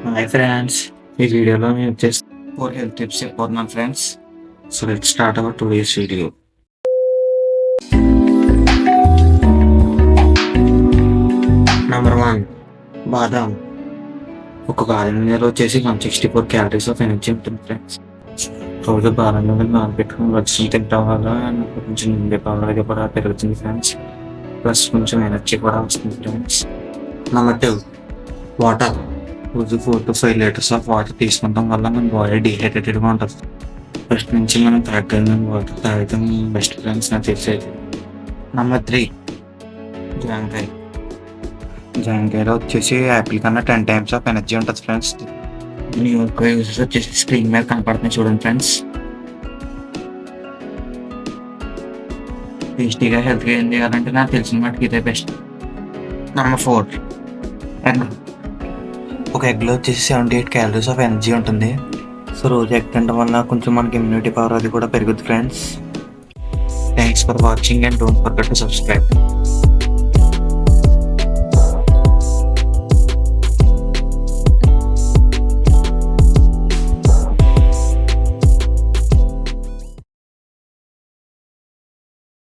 Hi friends, ఈ వీడియోలో నేను వచ్చేసి 4 హెల్త్ టిప్స్ చెప్పబోతున్నాను friends. So let's start our today's video. Number 1, బాదాం. ఒక బాదం నీళ్ళు వచ్చేసి 164 క్యాలరీస్ ఆఫ్ ఎనర్జీ ఉంటుంది ఫ్రెండ్స్. రోజు బాదం నీళ్ళు నానబెట్టుకుని వచ్చి తింటాం వల్ల నాకు కొంచెం నిండే పవర్ కూడా పెరుగుతుంది ఫ్రెండ్స్. ప్లస్ కొంచెం ఎనర్జీ కూడా వస్తుంది ఫ్రెండ్స్. Number 2, water. రోజు 4 to 5 లీటర్స్ ఆఫ్ వాటర్ తీసుకుంటాం వల్ల మన బాడీ డిహైడ్రేటెడ్గా ఉంటుంది. ఫస్ట్ నుంచి మనం తాగలిగిన వాటర్ తాగడం బెస్ట్ ఫ్రెండ్స్ నాకు తెలిసేది. నెంబర్ 3, జాంకాయ. జాంకాయలో వచ్చేసి యాపిల్ కన్నా 10 times ఆఫ్ ఎనర్జీ ఉంటుంది ఫ్రెండ్స్. దీని యొక్క యూజెస్ వచ్చేసి స్క్రీన్ మీద కనపడుతుంది చూడండి ఫ్రెండ్స్. టేస్టీగా హెల్త్గా ఏం చేయాలంటే నాకు తెలిసిన వాటికి ఇదే బెస్ట్. Number 4, egg. ఒక ఎగ్లో వచ్చేసి 78 క్యాలరీస్ ఆఫ్ ఎనర్జీ ఉంటుంది. సో రోజు ఎగ్ తినడం వల్ల కొంచెం మనకి ఇమ్యూనిటీ పవర్ అది కూడా పెరుగుతుంది friends. Thanks for watching and don't forget to subscribe.